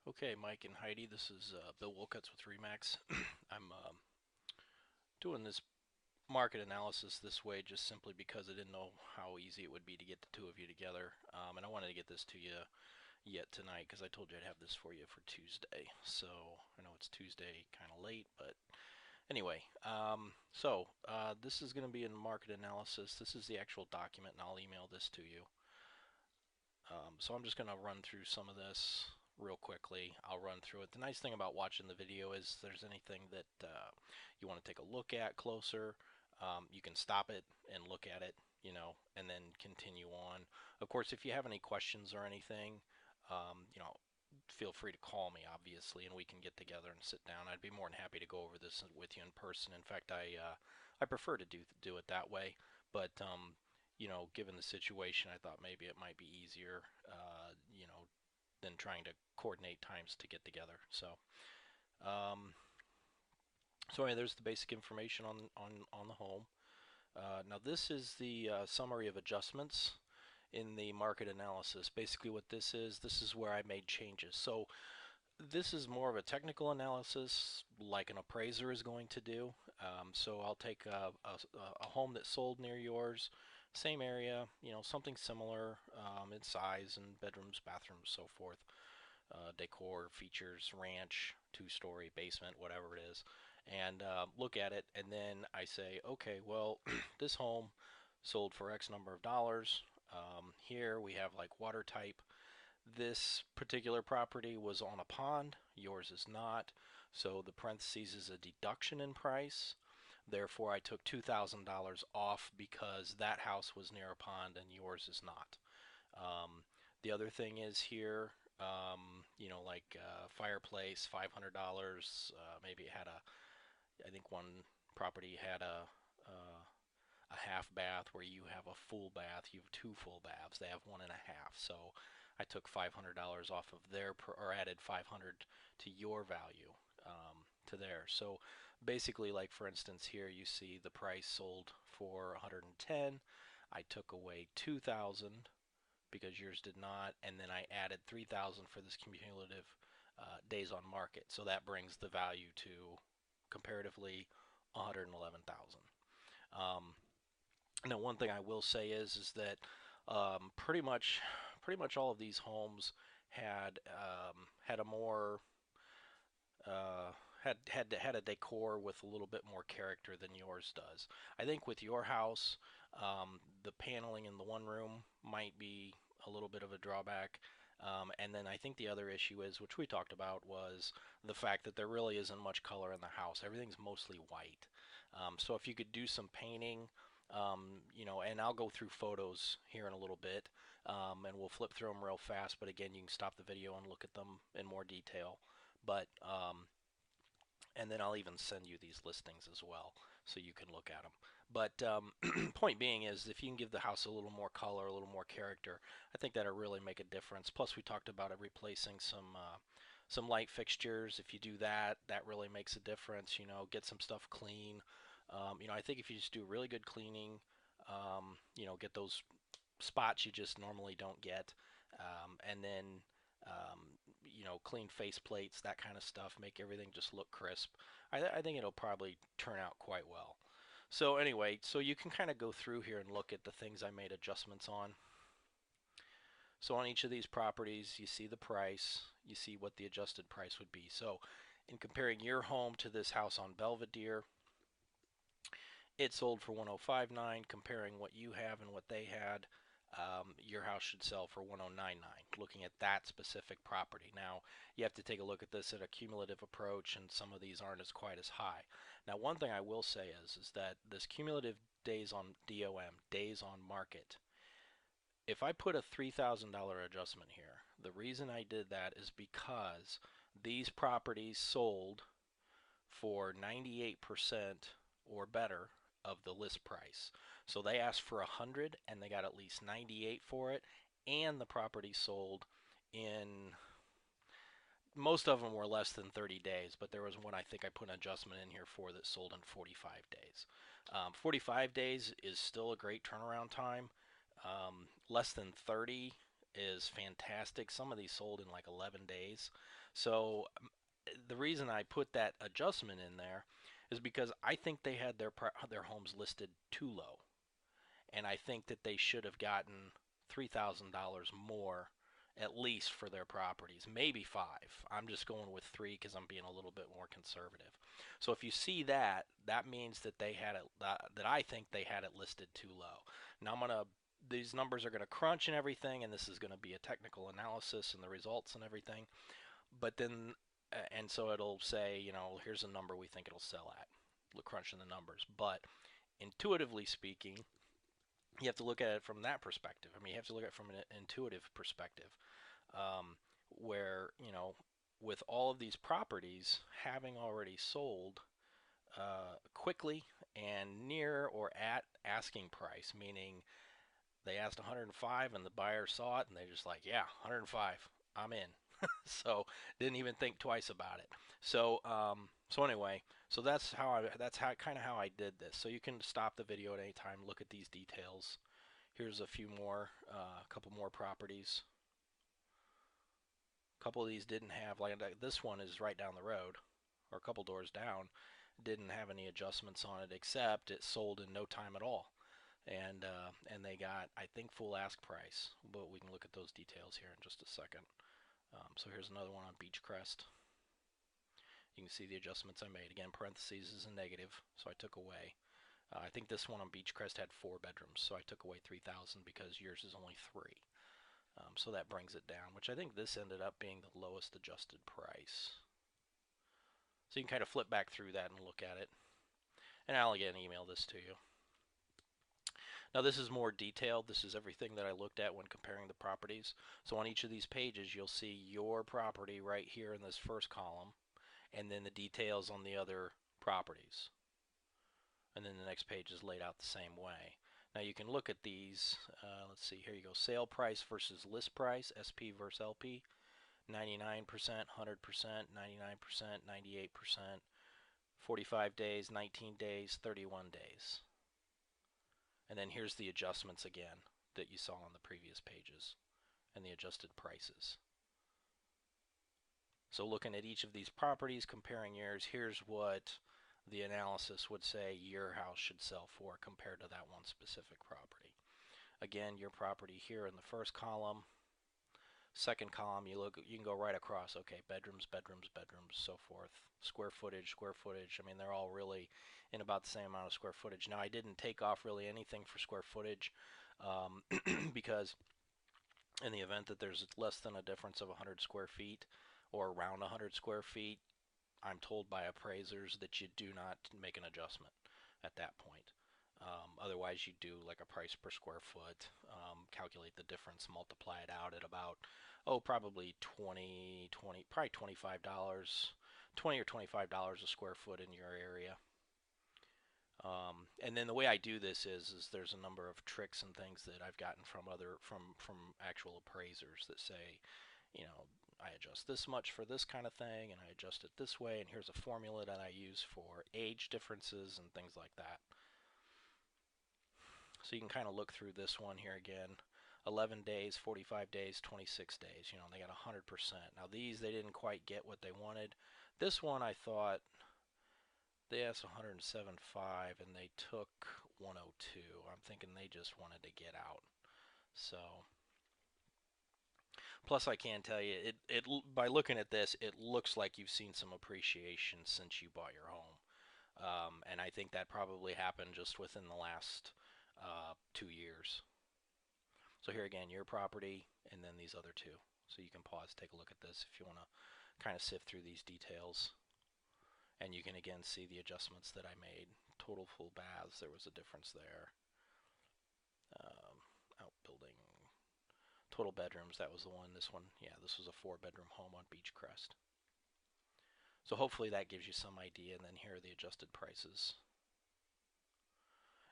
Okay, Mike and Heidi, this is Bill Wolcutz with Remax. I'm doing this market analysis this way just simply because I didn't know how easy it would be to get the two of you together. And I wanted to get this to you yet tonight because I told you I'd have this for you for Tuesday. So I know it's Tuesday, kind of late, but anyway. This is going to be in market analysis. This is the actual document, and I'll email this to you. So I'm just going to run through some of this real quickly. I'll run through it. The nice thing about watching the video is there's anything that you want to take a look at closer, you can stop it and look at it, and then continue on. Of course, if you have any questions or anything, feel free to call me, obviously, and we can get together and sit down. I'd be more than happy to go over this with you in person. In fact, I prefer to do it that way. But given the situation, I thought maybe it might be easier, than trying to coordinate times to get together. Um, anyway, there's the basic information on the home. Now this is the summary of adjustments in the market analysis. Basically what this is where I made changes. So this is more of a technical analysis like an appraiser is going to do. So I'll take a home that sold near yours, same area, something similar in size and bedrooms, bathrooms, so forth, decor, features, ranch, two-story, basement, whatever it is, and look at it, and then I say, okay, well, this home sold for X number of dollars. Here we have like water type. This particular property was on a pond, yours is not. So the parentheses is a deduction in price. Therefore, I took $2,000 off because that house was near a pond and yours is not. The other thing is here, like fireplace, $500. Maybe it had I think one property had a half bath where you have a full bath. You have two full baths. They have one and a half. So I took $500 off of their, or added 500 to your value, to theirs. So basically, like for instance, here you see the price sold for 110. I took away 2,000 because yours did not, and then I added 3,000 for this cumulative days on market. So that brings the value to comparatively 111,000. Now, one thing I will say is that pretty much all of these homes had a more had a decor with a little bit more character than yours does. I think with your house, the paneling in the one room might be a little bit of a drawback. And then I think the other issue is, which we talked about, was the fact that there really isn't much color in the house. Everything's mostly white. So if you could do some painting, and I'll go through photos here in a little bit, and we'll flip through them real fast. But again, you can stop the video and look at them in more detail. But and then I'll even send you these listings as well, so you can look at them. But point being is, if you can give the house a little more color, a little more character, I think that'll really make a difference. Plus, we talked about it replacing some light fixtures. If you do that, that really makes a difference. Get some stuff clean. I think if you just do really good cleaning, get those spots you just normally don't get, and then um, clean face plates, that kind of stuff, make everything just look crisp. I think it'll probably turn out quite well. So anyway, so you can kind of go through here and look at the things I made adjustments on. So on each of these properties, you see the price, you see what the adjusted price would be. So in comparing your home to this house on Belvedere, it sold for 105.9. Comparing what you have and what they had, your house should sell for 109.9. Looking at that specific property. Now, you have to take a look at this at a cumulative approach, and some of these aren't as quite as high. Now, one thing I will say is that this cumulative days on DOM, days on market, if I put a $3,000 adjustment here, the reason I did that is because these properties sold for 98% or better of the list price. So they asked for 100 and they got at least 98 for it, and the property sold in, most of them were less than 30 days, but there was one I think I put an adjustment in here for that sold in 45 days. 45 days is still a great turnaround time. Less than 30 is fantastic. Some of these sold in like 11 days. So the reason I put that adjustment in there is because I think they had their homes listed too low, and I think that they should have gotten $3,000 more at least for their properties, maybe five. I'm just going with three because I'm being a little bit more conservative. So if you see that, that means that they had it. That I think they had it listed too low. Now these numbers are gonna crunch and everything, and this is gonna be a technical analysis and the results and everything. But then, and so it'll say, here's a number we think it'll sell at. Crunching the numbers, but intuitively speaking, you have to look at it from that perspective. I mean, you have to look at it from an intuitive perspective, um, where with all of these properties having already sold quickly and near or at asking price, meaning they asked 105 and the buyer saw it and they just like, yeah, 105, I'm in. So didn't even think twice about it. So anyway, so that's how kind of how I did this. So you can stop the video at any time, look at these details. Here's a few more, a couple more properties. A couple of these didn't have, like this one is right down the road, or a couple doors down, didn't have any adjustments on it except it sold in no time at all. And they got, I think, full ask price, but we can look at those details here in just a second. So here's another one on Beechcrest. You can see the adjustments I made. Again, parentheses is a negative, so I took away. I think this one on Beechcrest had 4 bedrooms, so I took away 3,000 because yours is only 3. So that brings it down, which I think this ended up being the lowest adjusted price. So you can kind of flip back through that and look at it. And I'll again email this to you. Now this is more detailed. This is everything that I looked at when comparing the properties. So on each of these pages, you'll see your property right here in this first column, and then the details on the other properties. And then the next page is laid out the same way. Now you can look at these. Let's see, here you go. Sale price versus list price, SP versus LP. 99%, 100%, 99%, 98%, 45 days, 19 days, 31 days. And then here's the adjustments again that you saw on the previous pages and the adjusted prices. So looking at each of these properties, comparing yours, here's what the analysis would say your house should sell for compared to that one specific property. Again, your property here in the first column. Second column, you can go right across. Okay, bedrooms, bedrooms, bedrooms, so forth. Square footage, square footage. I mean, they're all really in about the same amount of square footage. Now, I didn't take off really anything for square footage because in the event that there's less than a difference of 100 square feet or around 100 square feet, I'm told by appraisers that you do not make an adjustment at that point. Otherwise, you do like a price per square foot, calculate the difference, multiply it out at about, probably probably $25, $20 or $25 a square foot in your area. And then the way I do this is there's a number of tricks and things that I've gotten from actual appraisers that say, I adjust this much for this kind of thing, and I adjust it this way, and here's a formula that I use for age differences and things like that. So you can kind of look through this one here again. 11 days, 45 days, 26 days. They got 100%. Now these, they didn't quite get what they wanted. This one, I thought they asked 107.5 and they took 102. I'm thinking they just wanted to get out. So, plus I can tell you, by looking at this, it looks like you've seen some appreciation since you bought your home. And I think that probably happened just within the last 2 years. So here again, your property and then these other two. So you can pause, take a look at this if you want to kind of sift through these details. And you can again see the adjustments that I made. Total full baths, there was a difference there. Outbuilding. Total bedrooms, that was the one. This one, yeah, this was a 4-bedroom home on Beechcrest. So hopefully that gives you some idea. And then here are the adjusted prices.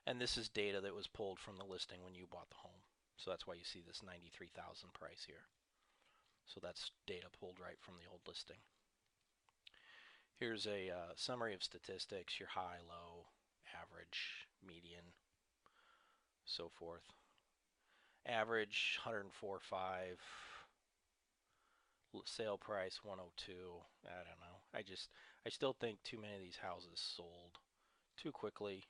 And this is data that was pulled from the listing when you bought the home. So that's why you see this $93,000 price here. So that's data pulled right from the old listing. Here's a summary of statistics, your high, low, average, median, so forth. Average 104.5, sale price 102. I don't know. I still think too many of these houses sold too quickly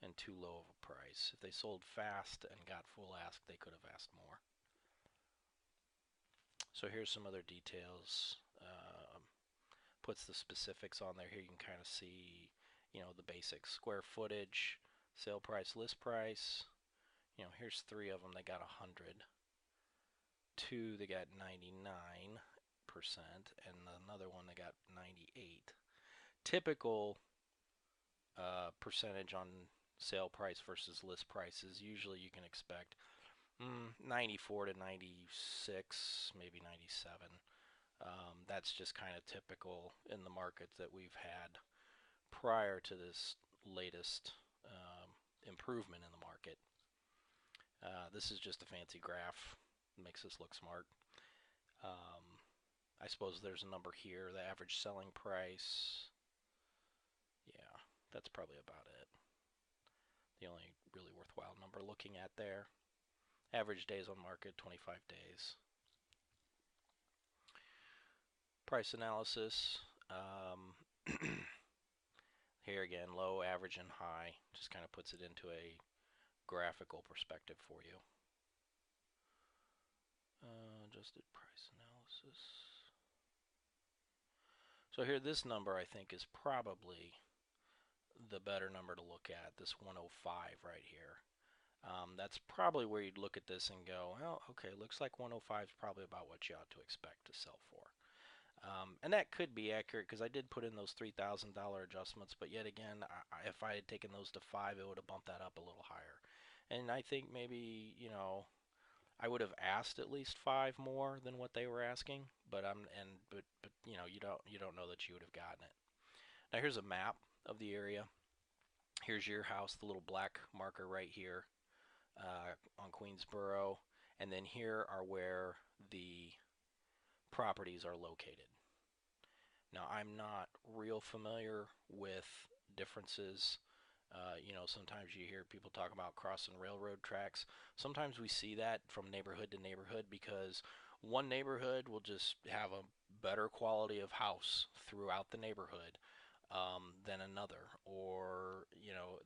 and too low of a price. If they sold fast and got full ask, they could have asked more. So here's some other details. Puts the specifics on there. Here you can kind of see, the basic square footage, sale price, list price. Here's 3 of them. They got 100. 2, they got 99%, and another one they got 98. Typical percentage on sale price versus list prices. Usually you can expect 94 to 96, maybe 97. That's just kind of typical in the market that we've had prior to this latest improvement in the market. This is just a fancy graph. It makes us look smart. I suppose there's a number here, the average selling price. Yeah, that's probably about it. The only really worthwhile number looking at there. Average days on market, 25 days. Price analysis. Here again, low, average, and high. Just kind of puts it into a graphical perspective for you. Adjusted price analysis. So here, this number I think is probably the better number to look at, this 105 right here. That's probably where you'd look at this and go, well, okay, looks like 105 is probably about what you ought to expect to sell for. And that could be accurate because I did put in those $3,000 adjustments, but yet again, if I had taken those to 5, it would have bumped that up a little higher. And I think maybe, I would have asked at least 5 more than what they were asking, but you don't know that you would have gotten it. Now here's a map of the area. Here's your house, the little black marker right here on Queensbury, and then here are where the properties are located. Now I'm not real familiar with differences. Sometimes you hear people talk about crossing railroad tracks. Sometimes we see that from neighborhood to neighborhood because one neighborhood will just have a better quality of house throughout the neighborhood than another, or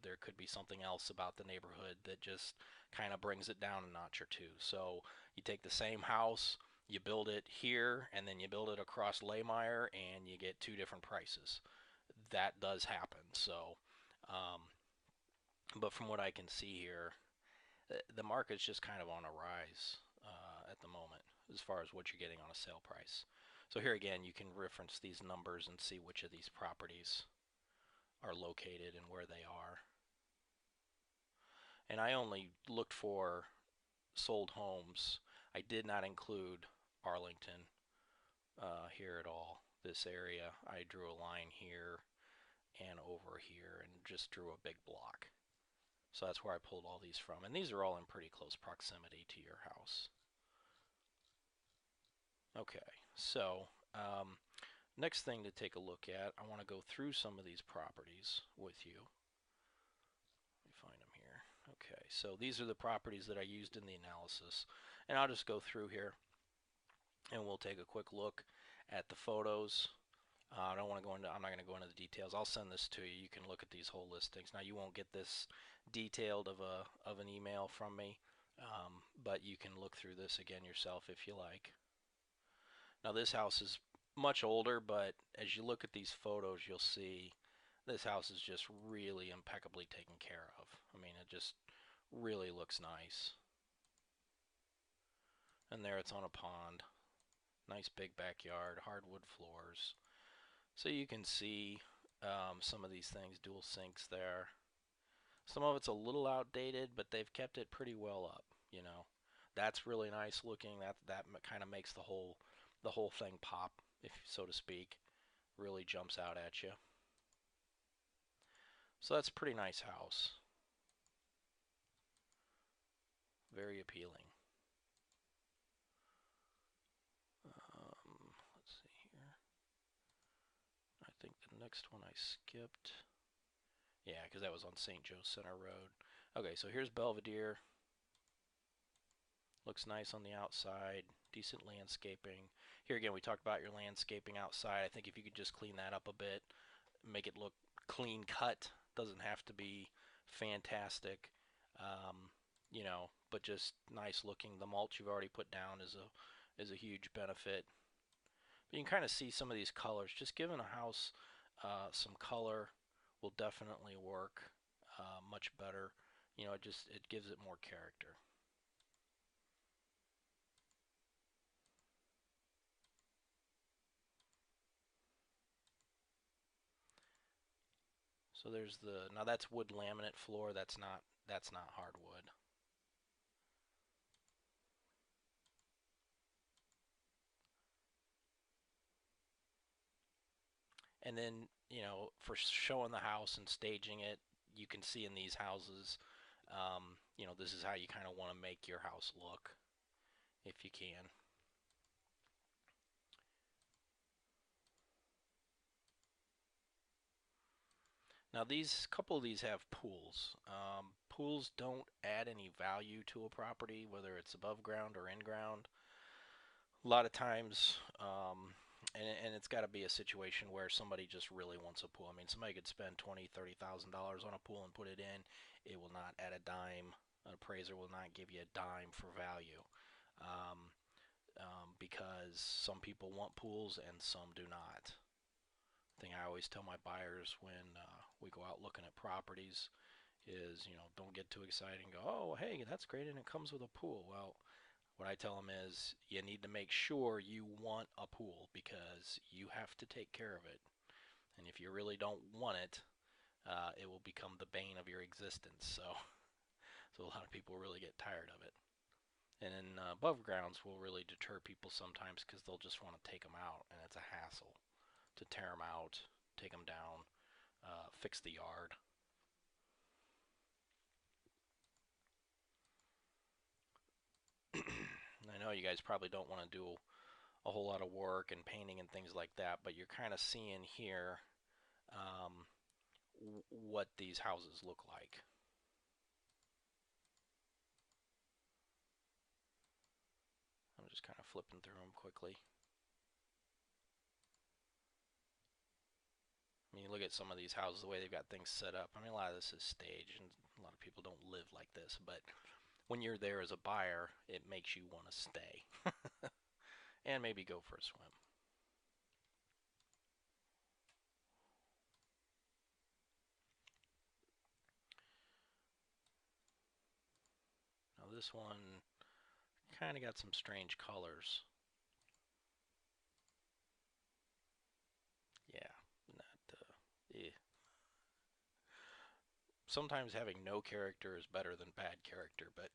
there could be something else about the neighborhood that just kind of brings it down a notch or two. So you take the same house, you build it here, and then you build it across Laymeyer, and you get 2 different prices. That does happen. So, but from what I can see here, the market's just kind of on a rise at the moment as far as what you're getting on a sale price. So here again, you can reference these numbers and see which of these properties are located and where they are. And I only looked for sold homes. I did not include Arlington here at all. This area, I drew a line here and over here and just drew a big block. So that's where I pulled all these from. And these are all in pretty close proximity to your house. Okay, so next thing to take a look at, I want to go through some of these properties with you. Let me find them here. Okay, so these are the properties that I used in the analysis. And I'll just go through here and we'll take a quick look at the photos. I'm not going to go into the details. I'll send this to you. You can look at these whole listings. Now you won't get this detailed of an email from me, but you can look through this again yourself if you like. Now this house is much older, but as you look at these photos, you'll see this house is just really impeccably taken care of. I mean, it just really looks nice. And there it's on a pond. Nice big backyard, hardwood floors. So you can see some of these things, dual sinks there. Some of it's a little outdated, but they've kept it pretty well up, That's really nice looking. That kind of makes the whole thing pop, if so to speak. Really jumps out at you. So that's a pretty nice house. Very appealing. Let's see here. I think the next one I skipped. Yeah, because that was on St. Joe Center Road. Okay, so here's Belvedere. Looks nice on the outside. Decent landscaping. Here again, we talked about your landscaping outside. I think if you could just clean that up a bit, make it look clean cut. Doesn't have to be fantastic, um, but just nice looking. The mulch you've already put down is a huge benefit. But you can kind of see some of these colors. Just giving a house some color will definitely work much better. It gives it more character. So there's now that's wood laminate floor. That's not hardwood. And then, for showing the house and staging it, you can see in these houses, this is how you kind of want to make your house look if you can. Now, these couple of these have pools. Pools don't add any value to a property, whether it's above ground or in ground. A lot of times, and it's got to be a situation where somebody just really wants a pool. I mean, somebody could spend $20,000, $30,000 on a pool and put it in. It will not add a dime. An appraiser will not give you a dime for value, um, because some people want pools and some do not. Thing I always tell my buyers when we go out looking at properties is, don't get too excited and go, oh, hey, that's great, and it comes with a pool. Well, what I tell them is you need to make sure you want a pool because you have to take care of it. And if you really don't want it, it will become the bane of your existence. So a lot of people really get tired of it. And then above grounds will really deter people sometimes because they'll just want to take them out, and it's a hassle to tear them out, take them down, fix the yard. I know you guys probably don't want to do a whole lot of work and painting and things like that, but you're kind of seeing here um, what these houses look like. I'm just kind of flipping through them quickly. I mean, look at some of these houses, the way they've got things set up. I mean, a lot of this is staged, and a lot of people don't live like this, but when you're there as a buyer, it makes you want to stay and maybe go for a swim. Now, this one kind of got some strange colors. Yeah, not, eh. Sometimes having no character is better than bad character, but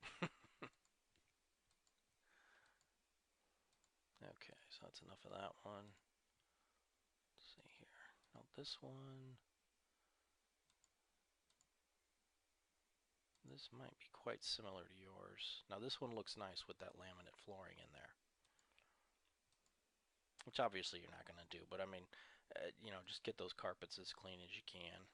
okay, so that's enough of that one. Let's see here. Now this one, this might be quite similar to yours. Now this one looks nice with that laminate flooring in there, which obviously you're not going to do, but I mean, just get those carpets as clean as you can.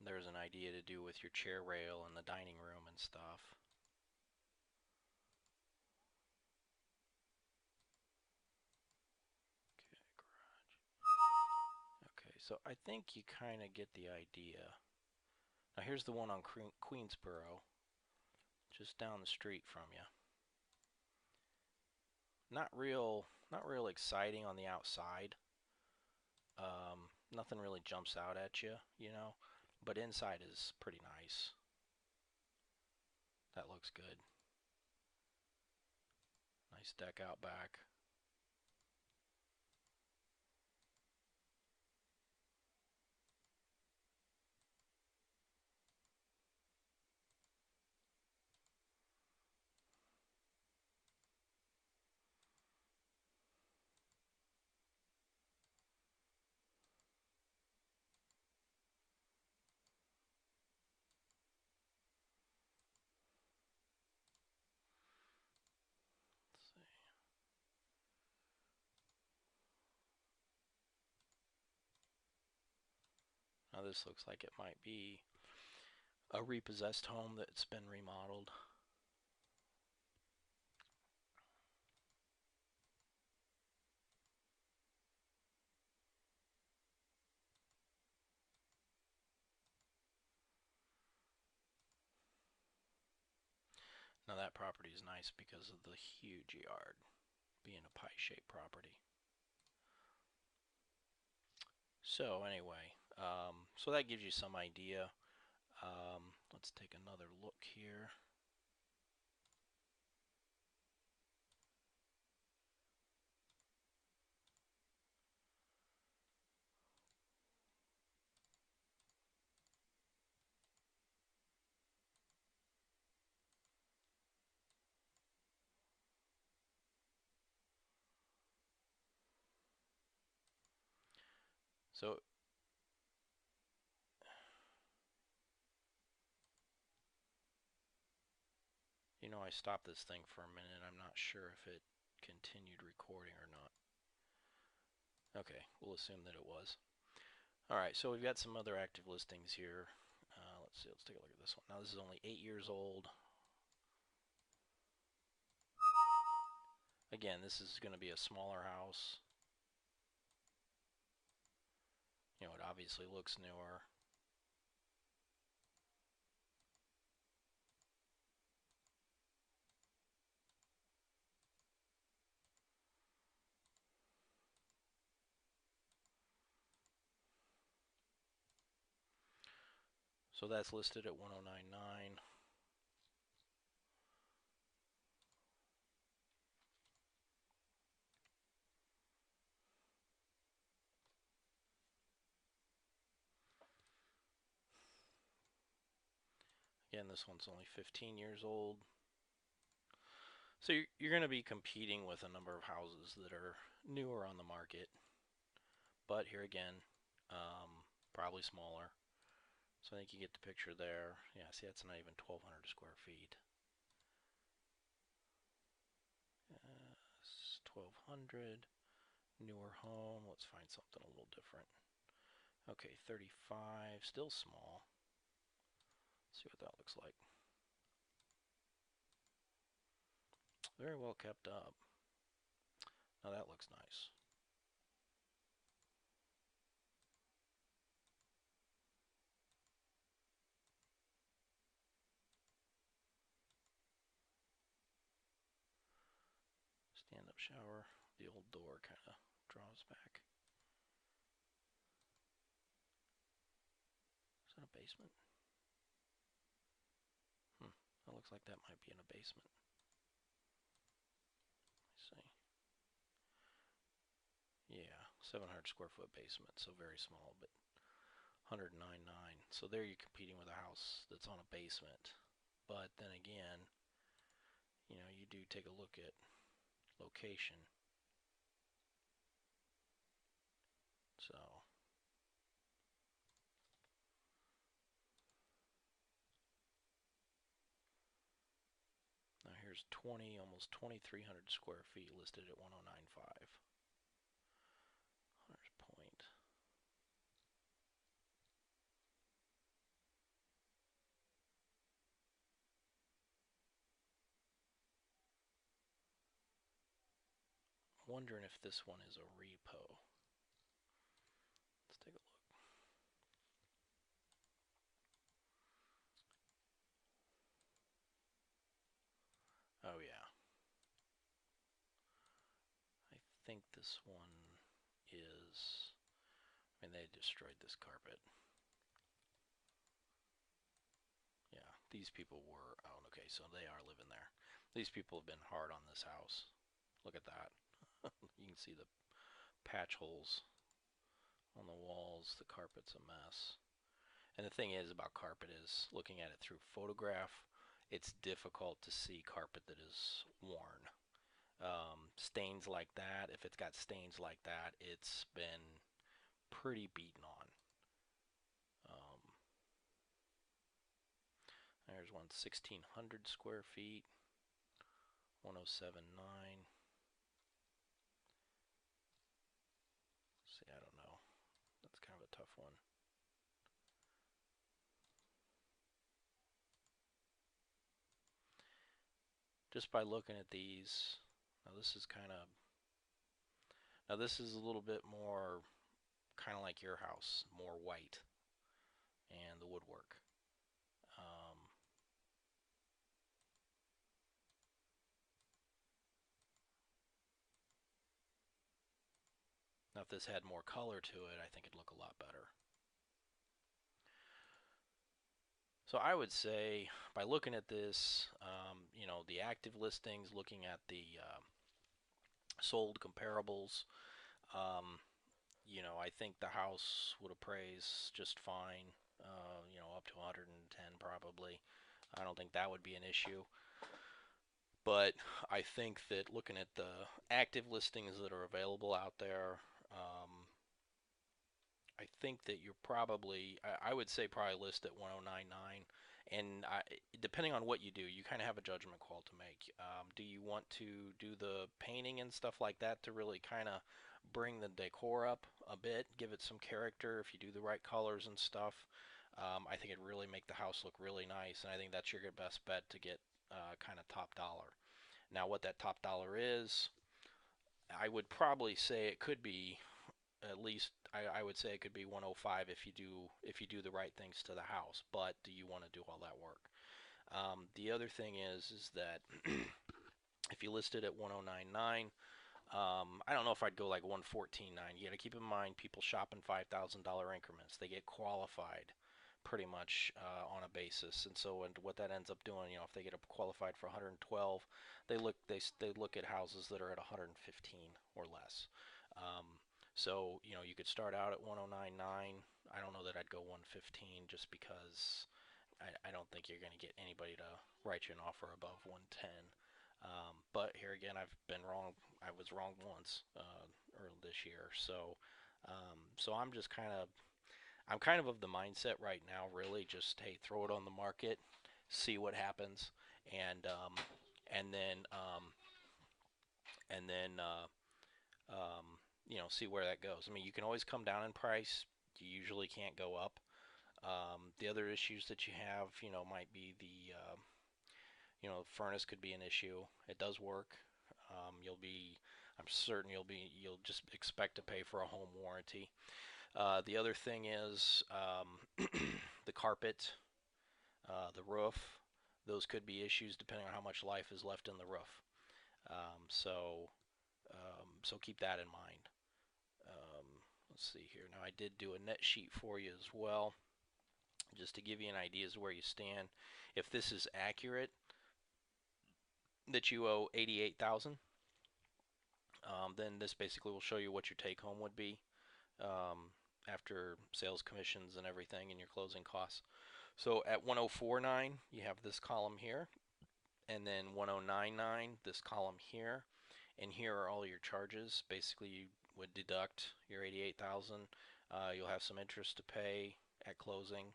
There's an idea to do with your chair rail in the dining room and stuff. Okay, okay, so I think you kind of get the idea. Now here's the one on Queensbury, just down the street from you. Not real exciting on the outside. Nothing really jumps out at you, but inside is pretty nice. That looks good. Nice deck out back. Now this looks like it might be a repossessed home that's been remodeled. Now that property is nice because of the huge yard being a pie-shaped property. So anyway, so that gives you some idea. Let's take another look here. So, I stopped this thing for a minute. I'm not sure if it continued recording or not. Okay, we'll assume that it was. Alright, so we've got some other active listings here. Let's see, let's take a look at this one. Now this is only 8 years old. Again, this is going to be a smaller house. It obviously looks newer. So that's listed at 1099. Again, this one's only 15 years old. So you're going to be competing with a number of houses that are newer on the market. But here again, probably smaller. So I think you get the picture there. Yeah, see, that's not even 1,200 square feet. 1,200. Newer home. Let's find something a little different. Okay, 35. Still small. Let's see what that looks like. Very well kept up. Now that looks nice. Stand-up shower. The old door kind of draws back. Is that a basement? That looks like that might be in a basement. Let's see. Yeah, 700 square foot basement, so very small, but 109.9. So there you're competing with a house that's on a basement. But then again, you do take a look at location. So now here's 20, almost 2,300 square feet listed at 1095. Hunter's Point. Wondering if this one is a repo. Let's take a look. Oh yeah. I think this one is, they destroyed this carpet. Yeah, these people were, oh, okay, so they are living there. These people have been hard on this house. Look at that. You can see the patch holes on the walls. The carpet's a mess. And the thing is about carpet is, looking at it through photograph, it's difficult to see carpet that is worn. Stains like that, if it's got stains like that, it's been pretty beaten on. There's one 1,600 square feet, 107.9. See, I don't know. That's kind of a tough one. just by looking at these, now this is kind of, now this is a little bit more kind of like your house, more white and the woodwork. Um, Now if this had more color to it, I think it'd look a lot better. So I would say by looking at this, the active listings, looking at the sold comparables, um, I think the house would appraise just fine, up to 110 probably. I don't think that would be an issue. But I think that looking at the active listings that are available out there, I think that you're probably, I would say probably list at 1099. And depending on what you do, you kind of have a judgment call to make. Do you want to do the painting and stuff like that to really kind of bring the decor up a bit, give it some character if you do the right colors and stuff? I think it'd really make the house look really nice, and I think that's your best bet to get kind of top dollar. Now, what that top dollar is, I would probably say it could be at least I would say it could be 105 if you do the right things to the house. But do you want to do all that work? The other thing is that if you list it at 1099, I don't know if I'd go like 114.9. You got to keep in mind people shop in $5,000 increments. They get qualified pretty much on a basis, and so what that ends up doing, if they get qualified for 112, they look at houses that are at 115 or less. Um, so you could start out at 1099. I don't know that I'd go 115 just because I don't think you're going to get anybody to write you an offer above 110. But here again, I've been wrong. I was wrong once early this year. So I'm kind of the mindset right now, really, just hey, throw it on the market, see what happens, and and then and then see where that goes. I mean, you can always come down in price. You usually can't go up. The other issues that you have, might be the furnace could be an issue. It does work. I'm certain you'll just expect to pay for a home warranty. The other thing is the carpet, the roof. Those could be issues depending on how much life is left in the roof. So keep that in mind. Um, let's see here. Now I did do a net sheet for you as well, just to give you an idea as where you stand. If this is accurate, that you owe 88,000, then this basically will show you what your take home would be after sales commissions and everything and your closing costs. So at 1049, you have this column here, and then 1099, this column here, and here are all your charges. Basically, you would deduct your 88,000. You'll have some interest to pay at closing.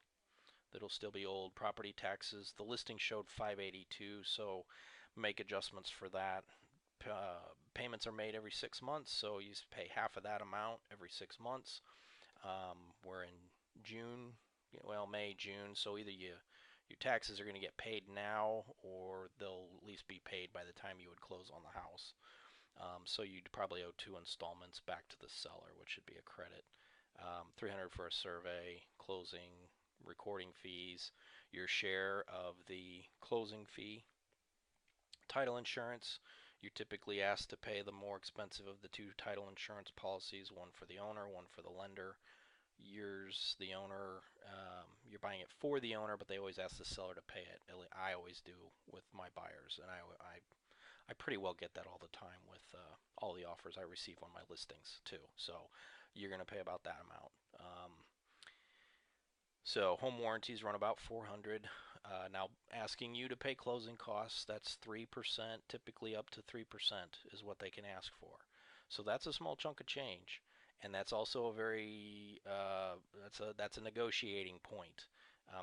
That'll still be old. Property taxes. The listing showed 582, so make adjustments for that. Payments are made every 6 months, so you pay half of that amount every 6 months. We're in June, well, May, June, so either your taxes are going to get paid now, or they'll at least be paid by the time you would close on the house. So you'd probably owe 2 installments back to the seller, which should be a credit. 300 for a survey, closing, recording fees, your share of the closing fee. Title insurance, you're typically asked to pay the more expensive of the 2 title insurance policies, one for the owner, one for the lender. Yours, the owner, you're buying it for the owner, but they always ask the seller to pay it. I always do with my buyers, and I pretty well get that all the time with all the offers I receive on my listings too. So you're going to pay about that amount. So home warranties run about 400. Now asking you to pay closing costs, that's 3%, typically up to 3% is what they can ask for. So that's a small chunk of change, and that's also a very that's a negotiating point.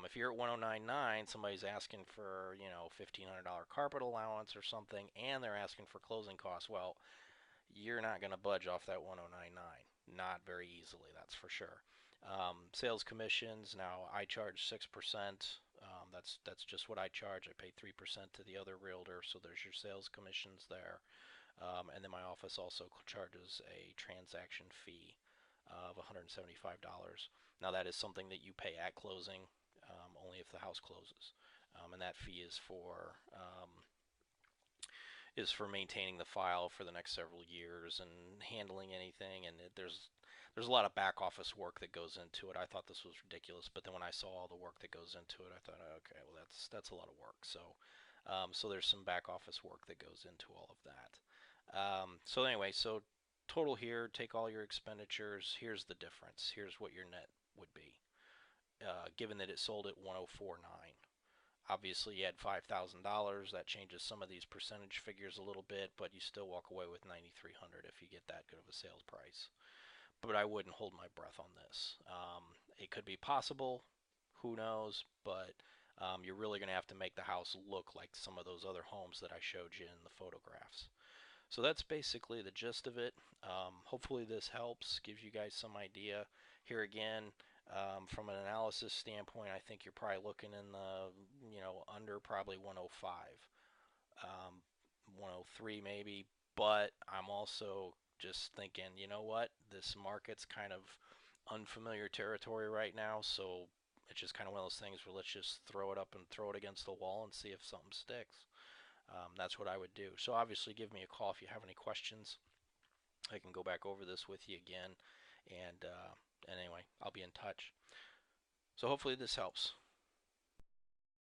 If you're at 1099, somebody's asking for $1,500 carpet allowance or something, and they're asking for closing costs. Well, you're not going to budge off that 1099, not very easily, that's for sure. Sales commissions, now I charge 6% That's just what I charge. I pay 3% to the other realtor, so there's your sales commissions there. And then my office also charges a transaction fee of $175. Now that is something that you pay at closing, only if the house closes, and that fee is for maintaining the file for the next several years and handling anything. And there's a lot of back office work that goes into it. I thought this was ridiculous, but then when I saw all the work that goes into it, I thought, okay, well that's a lot of work. So there's some back office work that goes into all of that. So anyway, so total here, take all your expenditures. Here's the difference. Here's what your net would be, given that it sold at 104.9. Obviously, you had $5,000. That changes some of these percentage figures a little bit, but you still walk away with 9,300 if you get that good of a sales price. But I wouldn't hold my breath on this. It could be possible, who knows? But you're really going to have to make the house look like some of those other homes that I showed you in the photographs. So that's basically the gist of it. Hopefully this helps, gives you guys some idea. Here again, from an analysis standpoint, I think you're probably looking in the, under probably 105, 103 maybe. But I'm also just thinking, you know what, this market's kind of unfamiliar territory right now, so it's just kind of one of those things where let's just throw it up and throw it against the wall and see if something sticks. That's what I would do. So obviously give me a call if you have any questions. I can go back over this with you again. And anyway, I'll be in touch. So hopefully this helps.